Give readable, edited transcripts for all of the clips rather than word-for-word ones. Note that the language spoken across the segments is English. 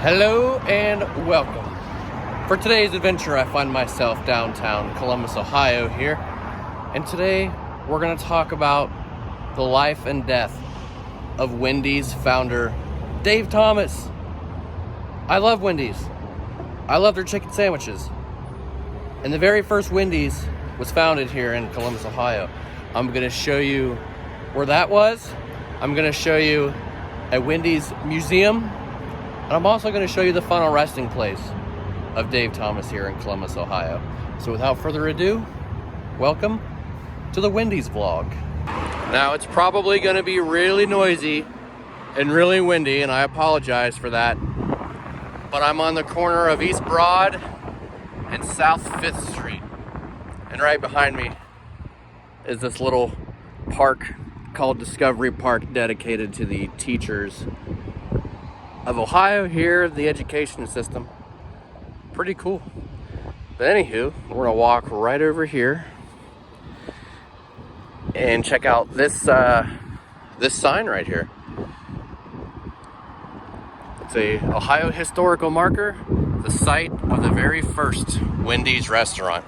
Hello and welcome. For today's adventure, I find myself downtown Columbus, Ohio here. And today, we're going to talk about the life and death of Wendy's founder, Dave Thomas. I love Wendy's. I love their chicken sandwiches. And the very first Wendy's was founded here in Columbus, Ohio. I'm going to show you where that was. I'm going to show you a Wendy's museum. And I'm also going to show you the final resting place of Dave Thomas here in Columbus, Ohio. So without further ado, welcome to the Wendy's vlog. Now it's probably going to be really noisy and really windy, and I apologize for that. But I'm on the corner of East Broad and South 5th Street. And right behind me is this little park called Discovery Park, dedicated to the teachers of Ohio here, the education system. Pretty cool. But anywho, we're gonna walk right over here and check out this this sign right here. It's a Ohio historical marker, the site of the very first Wendy's restaurant.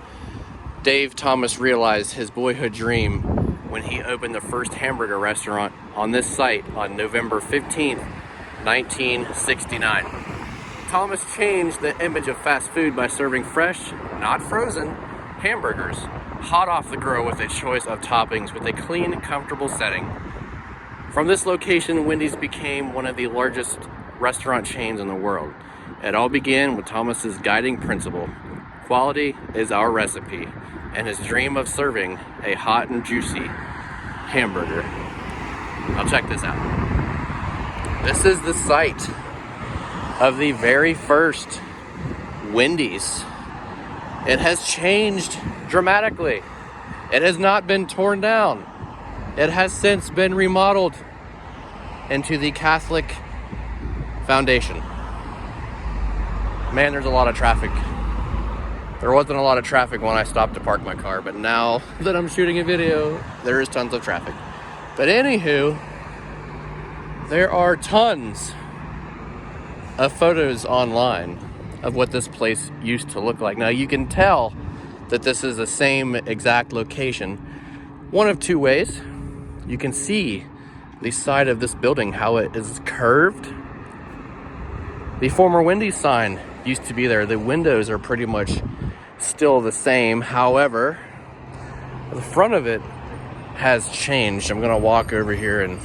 Dave Thomas realized his boyhood dream when he opened the first hamburger restaurant on this site on November 15th, 1969. Thomas changed the image of fast food by serving fresh, not frozen, hamburgers, hot off the grill with a choice of toppings with a clean, comfortable setting. From this location, Wendy's became one of the largest restaurant chains in the world. It all began with Thomas's guiding principle: quality is our recipe, and his dream of serving a hot and juicy hamburger. Now check this out. This is the site of the very first Wendy's. It has changed dramatically. It has not been torn down. It has since been remodeled into the Catholic Foundation. Man, there's a lot of traffic. There wasn't a lot of traffic when I stopped to park my car, but now that I'm shooting a video, there is tons of traffic. But anywho, there are tons of photos online of what this place used to look like. Now you can tell that this is the same exact location one of two ways. You can see the side of this building, how it is curved. The former Wendy's sign used to be there. The windows are pretty much still the same. However, the front of it has changed. I'm gonna walk over here and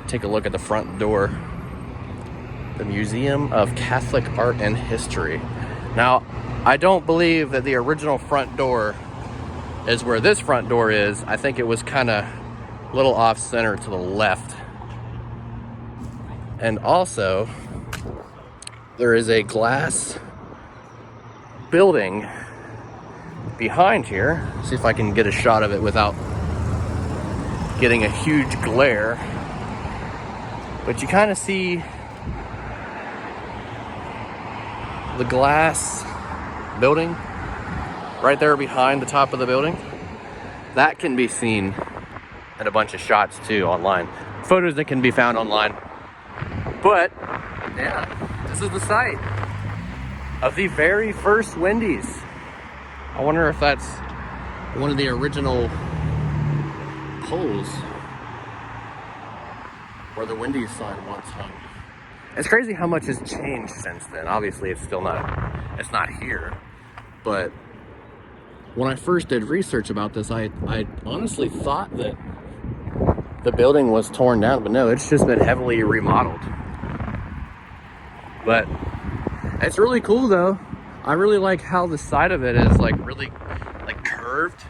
take a look at the front door. The Museum of Catholic Art and History. Now, I don't believe that the original front door is where this front door is. I think it was kind of a little off center to the left. And also, there is a glass building behind here. See if I can get a shot of it without getting a huge glare. But you kind of see the glass building right there behind the top of the building. That can be seen in a bunch of shots too online. Photos that can be found online. But yeah, this is the site of the very first Wendy's. I wonder if that's one of the original poles where the Wendy's sign once hung. It's crazy how much has changed since then. Obviously, it's not here. But when I first did research about this, I honestly thought that the building was torn down, but no, it's just been heavily remodeled. But it's really cool though. I really like how the side of it is like really like curved.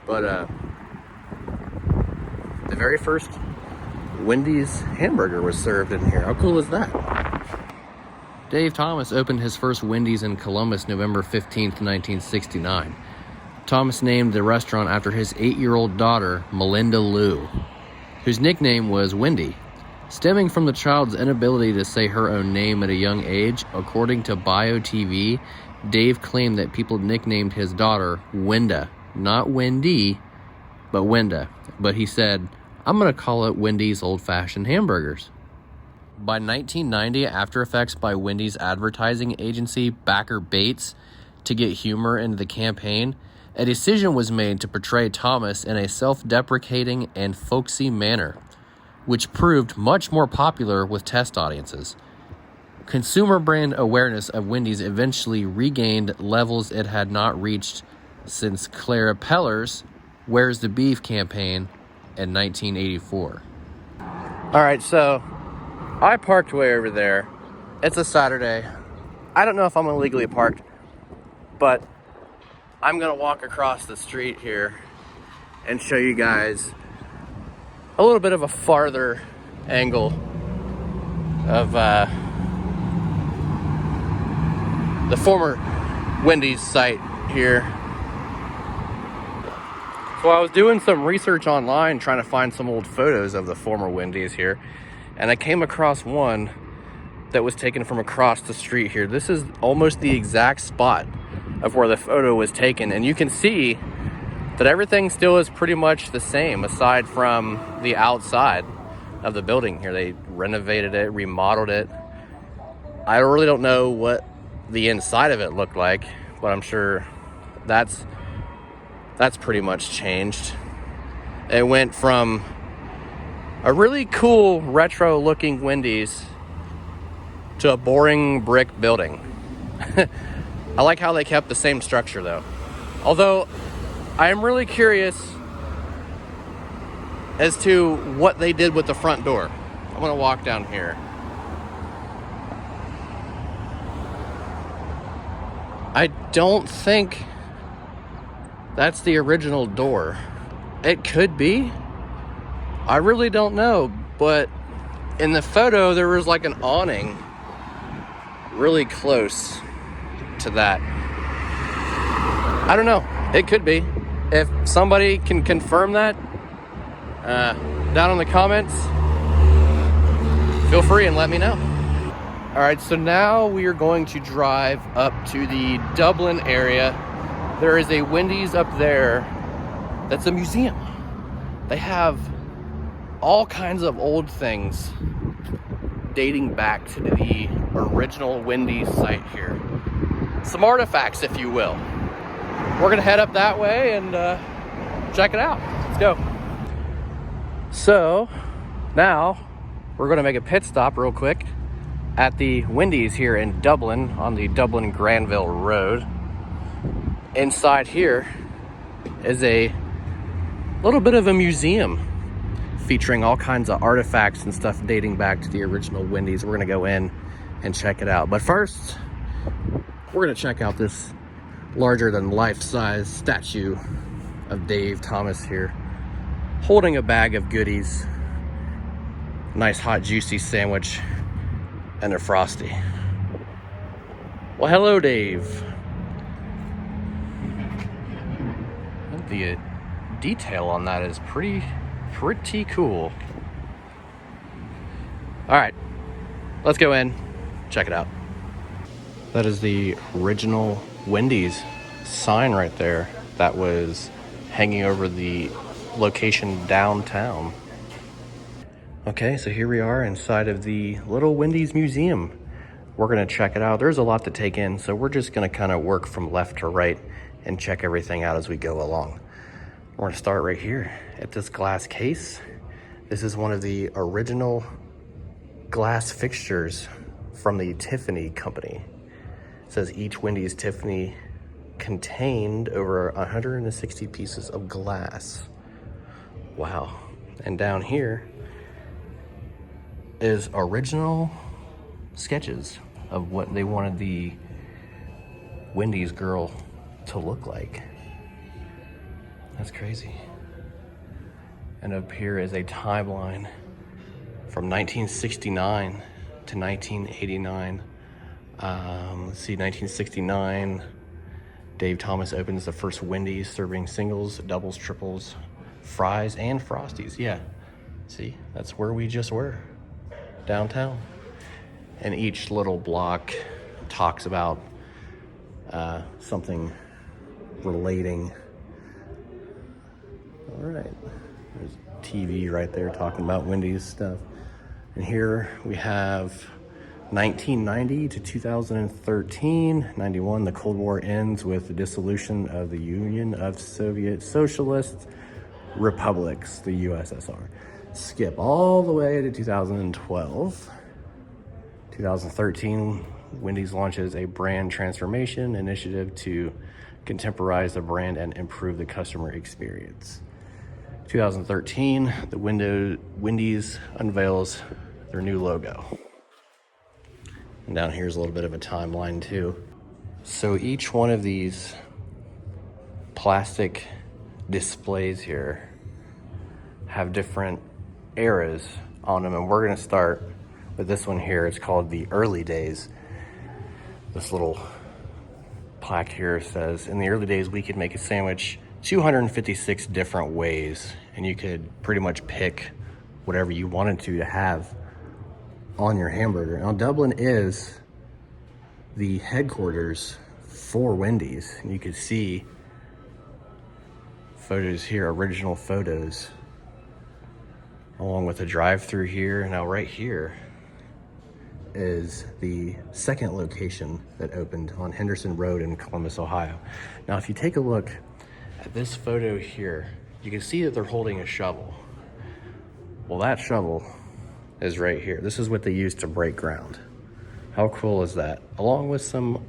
But the very first Wendy's hamburger was served in here. How cool is that? Dave Thomas opened his first Wendy's in Columbus November 15th, 1969. Thomas named the restaurant after his 8-year-old daughter, Melinda Lou, whose nickname was Wendy. Stemming from the child's inability to say her own name at a young age, according to Bio TV, Dave claimed that people nicknamed his daughter Wenda, not Wendy, but Wenda. But he said, "I'm going to call it Wendy's Old-Fashioned Hamburgers." By 1990, after effects by Wendy's advertising agency Backer Bates to get humor into the campaign, a decision was made to portray Thomas in a self-deprecating and folksy manner, which proved much more popular with test audiences. Consumer brand awareness of Wendy's eventually regained levels it had not reached since Clara Peller's Where's the Beef campaign in 1984. All right, so I parked way over there. It's a Saturday. I don't know if I'm illegally parked, but I'm gonna walk across the street here and show you guys a little bit of a farther angle of the former Wendy's site here. So I was doing some research online trying to find some old photos of the former Wendy's here, and I came across one that was taken from across the street here. This is almost the exact spot of where the photo was taken, and you can see that everything still is pretty much the same aside from the outside of the building here. They renovated it, remodeled it. I really don't know what the inside of it looked like, but I'm sure that's pretty much changed. It went from a really cool retro looking Wendy's to a boring brick building. I like how they kept the same structure though. Although I am really curious as to what they did with the front door. I'm gonna walk down here. I don't think that's the original door. It could be. I really don't know, but in the photo there was like an awning really close to that. I don't know. It could be. If somebody can confirm that down in the comments, feel free and let me know. All right, so now we are going to drive up to the Dublin area. There is a Wendy's up there that's a museum. They have all kinds of old things dating back to the original Wendy's site here. Some artifacts, if you will. We're gonna head up that way and check it out. Let's go. So now we're gonna make a pit stop real quick at the Wendy's here in Dublin on the Dublin-Granville Road. Inside here is a little bit of a museum featuring all kinds of artifacts and stuff dating back to the original Wendy's. We're gonna go in and check it out. But first, we're gonna check out this larger than life-size statue of Dave Thomas here, holding a bag of goodies, nice hot juicy sandwich, and a Frosty. Well, hello, Dave. I think the detail on that is pretty cool. All right, let's go in, check it out. That is the original Wendy's sign right there that was hanging over the location downtown. Okay, so here we are inside of the little Wendy's museum. We're gonna check it out. There's a lot to take in, so we're just gonna kind of work from left to right and check everything out as we go along. We're gonna start right here at this glass case. This is one of the original glass fixtures from the Tiffany company. It says each Wendy's Tiffany contained over 160 pieces of glass. Wow. And down here is original sketches of what they wanted the Wendy's girl to look like. That's crazy. And up here is a timeline from 1969 to 1989. Let's see, 1969, Dave Thomas opens the first Wendy's serving singles, doubles, triples, fries, and Frosties. Yeah, see, that's where we just were, downtown. And each little block talks about something relating. All right, there's TV right there talking about Wendy's stuff. And here we have 1990 to 2013. 91, the Cold War ends with the dissolution of the Union of Soviet Socialist Republics, the USSR. Skip all the way to 2012. 2013, Wendy's launches a brand transformation initiative to contemporize the brand and improve the customer experience. 2013, the Wendy's unveils their new logo. And down here's a little bit of a timeline too. So each one of these plastic displays here have different eras on them, and we're gonna start with this one here. It's called the early days. This little plaque here says, in the early days, we could make a sandwich 256 different ways, and you could pretty much pick whatever you wanted to have on your hamburger. Now, Dublin is the headquarters for Wendy's. And you can see photos here, original photos, along with a drive-through here. Now, right here is the second location that opened on Henderson Road in Columbus, Ohio. Now, if you take a look at this photo here, you can see that they're holding a shovel. Well, that shovel is right here. This is what they use to break ground. How cool is that? Along with some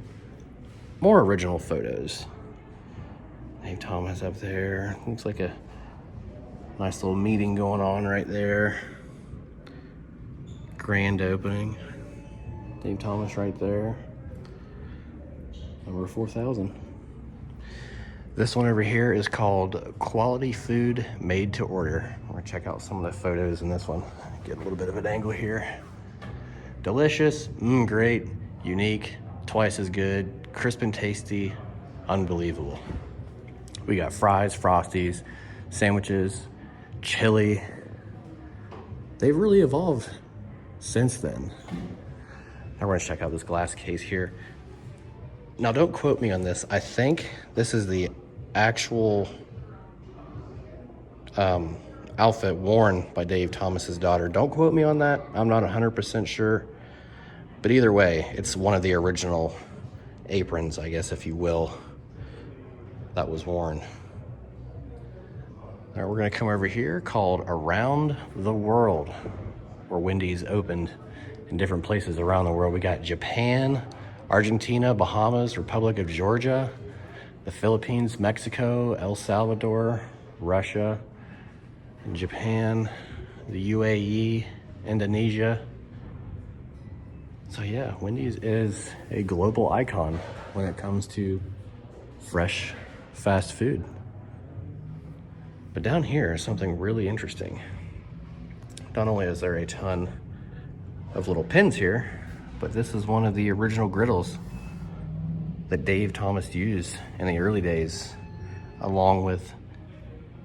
more original photos. Dave Thomas up there. Looks like a nice little meeting going on right there. Grand opening. Dave Thomas right there. Number 4,000. This one over here is called Quality Food Made to Order. We're gonna check out some of the photos in this one. Get a little bit of an angle here. Delicious, great, unique, twice as good, crisp and tasty, unbelievable. We got fries, Frosties, sandwiches, chili. They've really evolved since then. Now we're gonna check out this glass case here. Now don't quote me on this. I think this is the actual outfit worn by Dave Thomas's daughter. Don't quote me on that. I'm not 100% sure. But either way, it's one of the original aprons, I guess, if you will, that was worn. All right, we're gonna come over here called Around the World, where Wendy's opened in different places around the world. We got Japan, Argentina, Bahamas, Republic of Georgia, the Philippines, Mexico, El Salvador, Russia, Japan, the UAE, Indonesia. So yeah, Wendy's is a global icon when it comes to fresh fast food. But down here is something really interesting. Not only is there a ton of little pins here, but this is one of the original griddles that Dave Thomas used in the early days, along with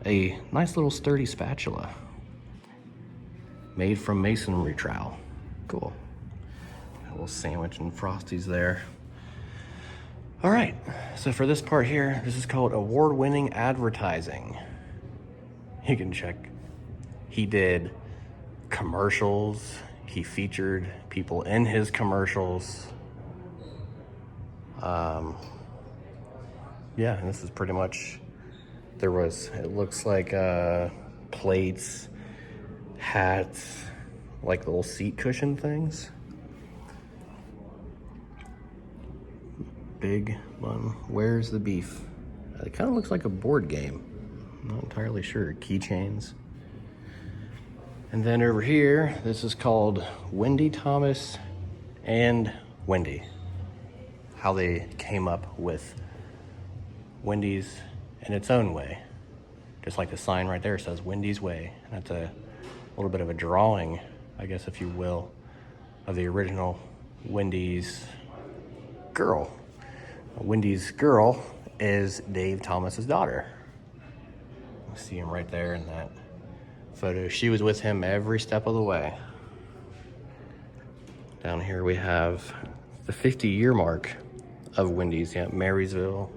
a nice little sturdy spatula made from masonry trowel. Cool. A little sandwich and Frosties there. All right, so for this part here, this is called award-winning advertising. You can check. He did commercials. He featured people in his commercials. Yeah, and this is pretty much, there was, it looks like plates, hats, like little seat cushion things. Big one. Where's the beef? It kind of looks like a board game. I'm not entirely sure. Keychains. And then over here, this is called Wendy Thomas and Wendy. How they came up with Wendy's in its own way. Just like the sign right there says Wendy's Way. And that's a little bit of a drawing, I guess, if you will, of the original Wendy's girl. Wendy's girl is Dave Thomas's daughter. You see him right there in that photo. She was with him every step of the way. Down here we have the 50-year mark of Wendy's. Yeah, Marysville.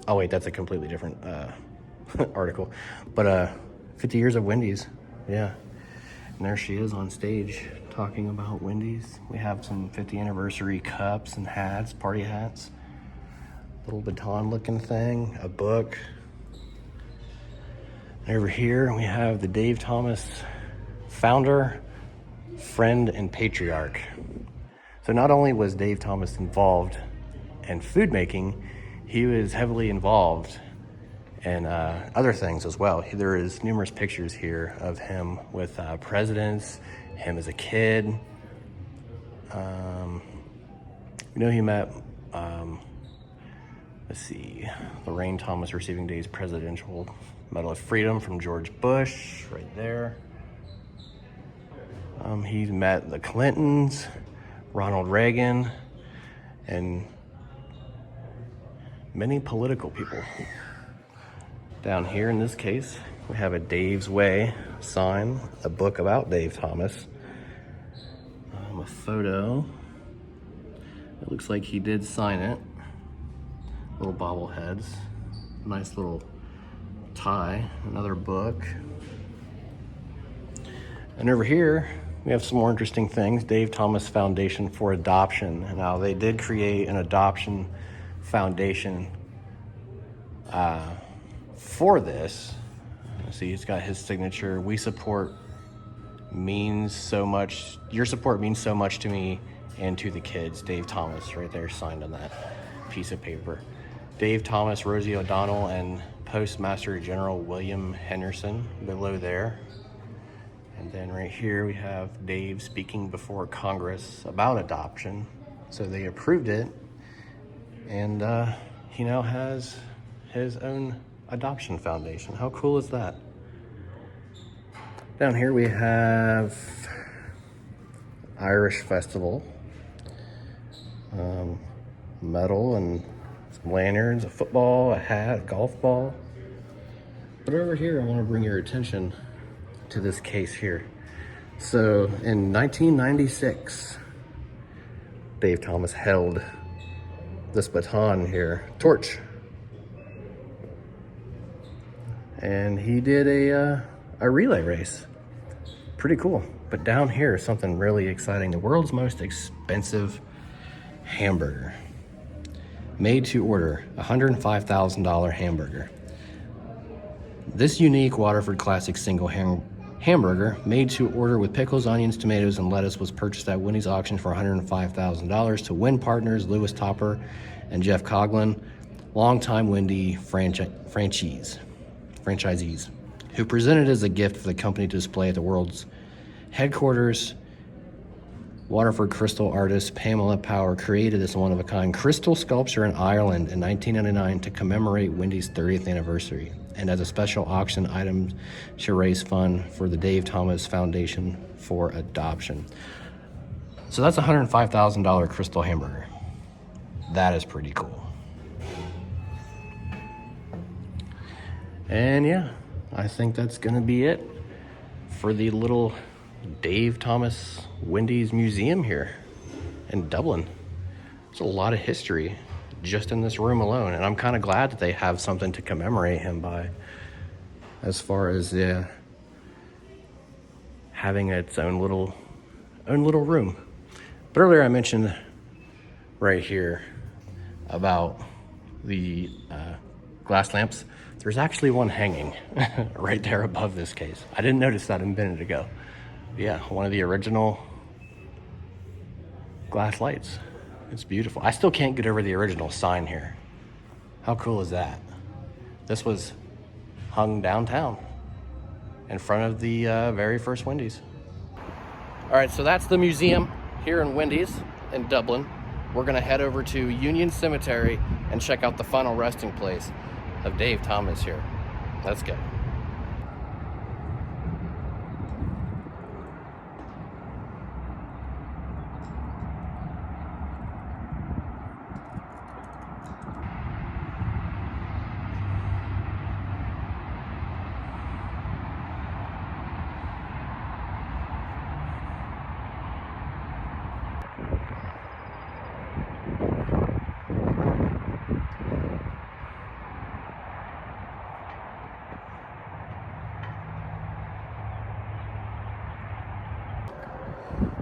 Oh wait, that's a completely different article. But 50 years of Wendy's, yeah. And there she is on stage talking about Wendy's. We have some 50th anniversary cups and hats, party hats. Little baton looking thing, a book. And over here we have the Dave Thomas founder, friend, and patriarch. So not only was Dave Thomas involved in food making, he was heavily involved in other things as well. There is numerous pictures here of him with presidents, him as a kid. We know he met, let's see, Lorraine Thomas receiving Dave's Presidential Medal of Freedom from George Bush, right there. He's met the Clintons, Ronald Reagan, and many political people. Down here in this case, we have a Dave's Way sign, a book about Dave Thomas, a photo. It looks like he did sign it. Little bobbleheads, nice little tie, another book. And over here, we have some more interesting things. Dave Thomas Foundation for Adoption. Now, they did create an adoption foundation for this. See, it's got his signature. We support means so much. Your support means so much to me and to the kids. Dave Thomas, right there, signed on that piece of paper. Dave Thomas, Rosie O'Donnell, and Postmaster General William Henderson below there. And then right here we have Dave speaking before Congress about adoption. So they approved it, and he now has his own adoption foundation. How cool is that? Down here we have Irish Festival, medal and some lanyards, a football, a hat, a golf ball. But over here I want to bring your attention to this case here. So in 1996, Dave Thomas held this baton here, torch. And he did a relay race. Pretty cool. But down here is something really exciting. The world's most expensive hamburger. Made to order, $105,000 hamburger. This unique Waterford Classic single hamburger, made to order with pickles, onions, tomatoes, and lettuce, was purchased at Wendy's auction for $105,000 to win partners Louis Topper and Jeff Coughlin, longtime Wendy franchisees, who presented as a gift for the company to display at the world's headquarters. Waterford crystal artist Pamela Power created this one-of-a-kind crystal sculpture in Ireland in 1999 to commemorate Wendy's 30th anniversary, and as a special auction item to raise funds for the Dave Thomas Foundation for Adoption. So that's a $105,000 crystal hamburger. That is pretty cool. And yeah, I think that's gonna be it for the little Dave Thomas Wendy's Museum here in Dublin. There's a lot of history just in this room alone, and I'm kind of glad that they have something to commemorate him by, as far as having its own little room. But earlier I mentioned right here about the glass lamps. There's actually one hanging right there above this case. I didn't notice that a minute ago. Yeah, one of the original glass lights. It's beautiful. I still can't get over the original sign here. How cool is that? This was hung downtown in front of the very first Wendy's. All right, so that's the museum here in Wendy's in Dublin. We're gonna head over to Union Cemetery and check out the final resting place of Dave Thomas here. Let's go.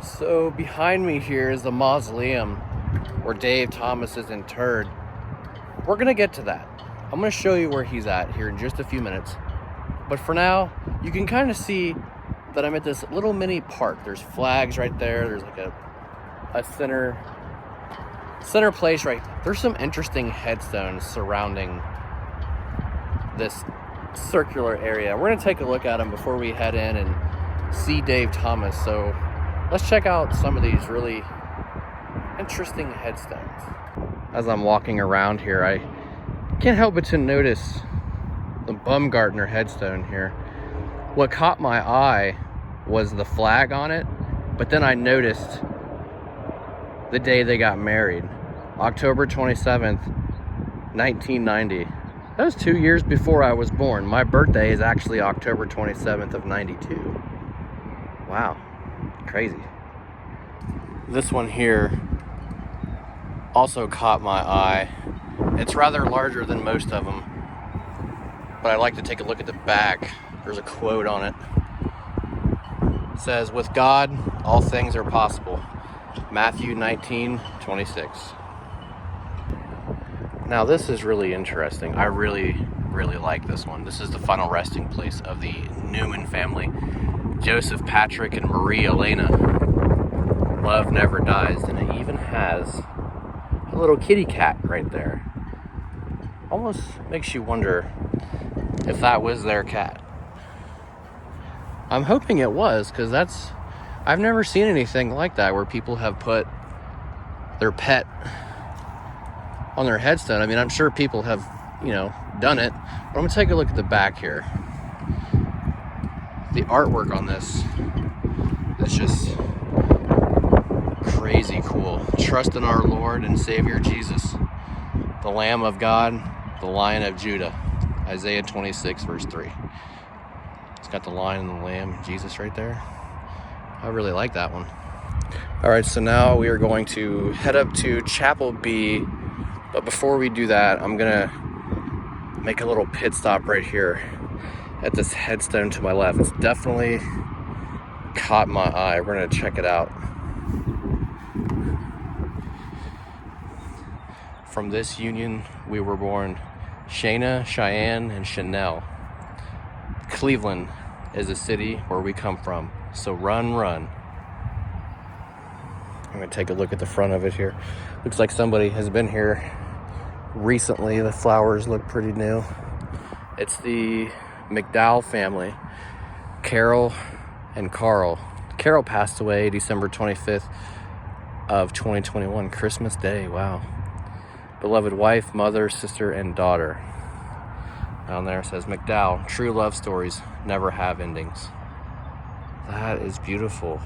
So behind me here is the mausoleum where Dave Thomas is interred. We're gonna get to that. I'm gonna show you where he's at here in just a few minutes. But for now, you can kind of see that I'm at this little mini park. There's flags right there. There's like a center place right. There's some interesting headstones surrounding this circular area. We're gonna take a look at them before we head in and see Dave Thomas. So let's check out some of these really interesting headstones. As I'm walking around here, I can't help but to notice the Baumgartner headstone here. What caught my eye was the flag on it, but then I noticed the day they got married, October 27th, 1990. That was 2 years before I was born. My birthday is actually October 27th of 92. Wow, crazy. This one here also caught my eye. It's rather larger than most of them, but I like to take a look at the back. There's a quote on it. It says, "With God, all things are possible." Matthew 19:26. Now this is really interesting. I really like this one. This is the final resting place of the Newman family. Joseph, Patrick, and Marie Elena. Love never dies. And it even has a little kitty cat right there. Almost makes you wonder if that was their cat. I'm hoping it was, because I've never seen anything like that where people have put their pet on their headstone. I mean, I'm sure people have, done it. But I'm gonna take a look at the back here. The artwork on this is just crazy cool. Trust in our Lord and Savior Jesus, the Lamb of God, the Lion of Judah. Isaiah 26 verse 3. It's got the lion and the lamb, Jesus right there. I really like that one. All right, so now we are going to head up to Chapel B. But before we do that, I'm gonna make a little pit stop right here at this headstone to my left. It's definitely caught my eye. We're gonna check it out. From this union we were born, Shayna, Cheyenne, and Chanel. Cleveland is a city where we come from, so run, run. I'm gonna take a look at the front of it here. Looks like somebody has been here recently. The flowers look pretty new. It's the McDowell family, Carol and Carl. Carol passed away December 25th of 2021, Christmas Day. Wow. Beloved wife, mother, sister, and daughter. Down there it says McDowell, true love stories never have endings. That is beautiful.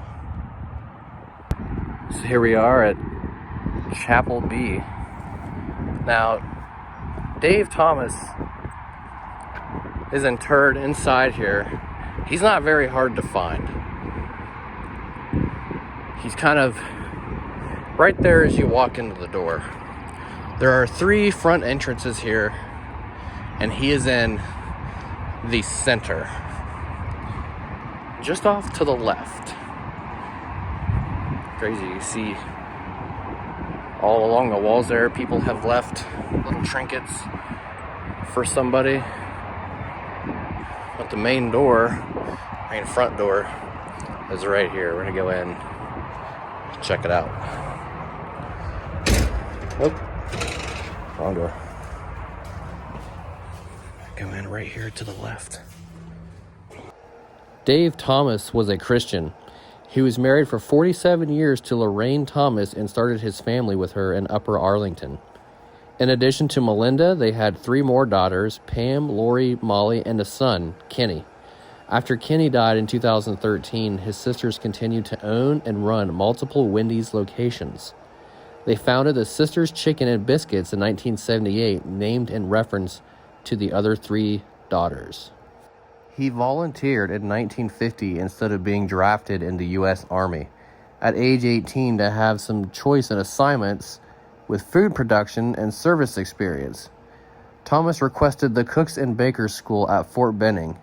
So here we are at Chapel B. Now, Dave Thomas is interred inside here. He's not very hard to find. He's kind of right there as you walk into the door. There are 3 front entrances here, and he is in the center, just off to the left. Crazy, you see all along the walls there, people have left little trinkets for somebody. But the main front door is right here. We're gonna go in, check it out. Oh, wrong door. Go in right here to the left. Dave Thomas was a Christian. He was married for 47 years to Lorraine Thomas and started his family with her in Upper Arlington. In addition to Melinda, they had 3 more daughters, Pam, Lori, Molly, and a son, Kenny. After Kenny died in 2013, his sisters continued to own and run multiple Wendy's locations. They founded the Sisters Chicken and Biscuits in 1978, named in reference to the other 3 daughters. He volunteered in 1950 instead of being drafted in the U.S. Army. At age 18 to have some choice in assignments with food production and service experience. Thomas requested the Cooks and Bakers School at Fort Benning.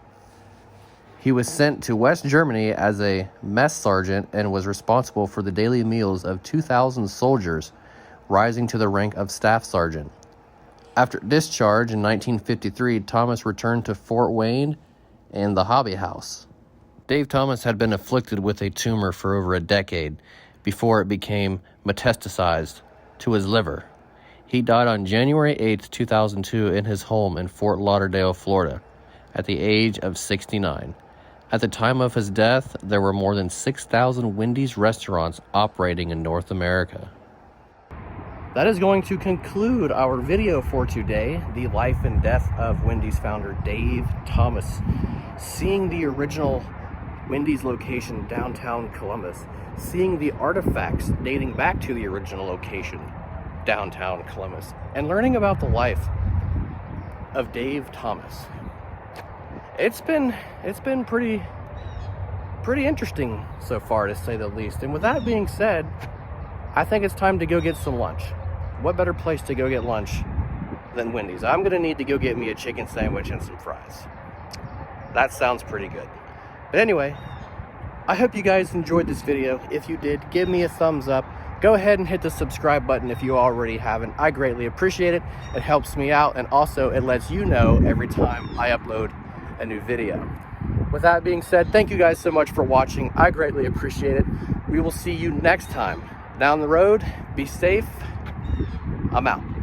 He was sent to West Germany as a mess sergeant and was responsible for the daily meals of 2,000 soldiers, rising to the rank of staff sergeant. After discharge in 1953, Thomas returned to Fort Wayne and the Hobby House. Dave Thomas had been afflicted with a tumor for over a decade before it became metastasized to his liver. He died on January 8, 2002 in his home in Fort Lauderdale, Florida, at the age of 69. At the time of his death, there were more than 6,000 Wendy's restaurants operating in North America. That is going to conclude our video for today, the life and death of Wendy's founder Dave Thomas. Seeing the original Wendy's location downtown Columbus, seeing the artifacts dating back to the original location downtown Columbus, and learning about the life of Dave Thomas. It's been pretty interesting so far, to say the least. And with that being said, I think it's time to go get some lunch. What better place to go get lunch than Wendy's? I'm gonna need to go get me a chicken sandwich and some fries. That sounds pretty good. But anyway, I hope you guys enjoyed this video. If you did, give me a thumbs up. Go ahead and hit the subscribe button if you already haven't. I greatly appreciate it. It helps me out, and also it lets you know every time I upload a new video. With that being said, thank you guys so much for watching. I greatly appreciate it. We will see you next time. Down the road, be safe. I'm out.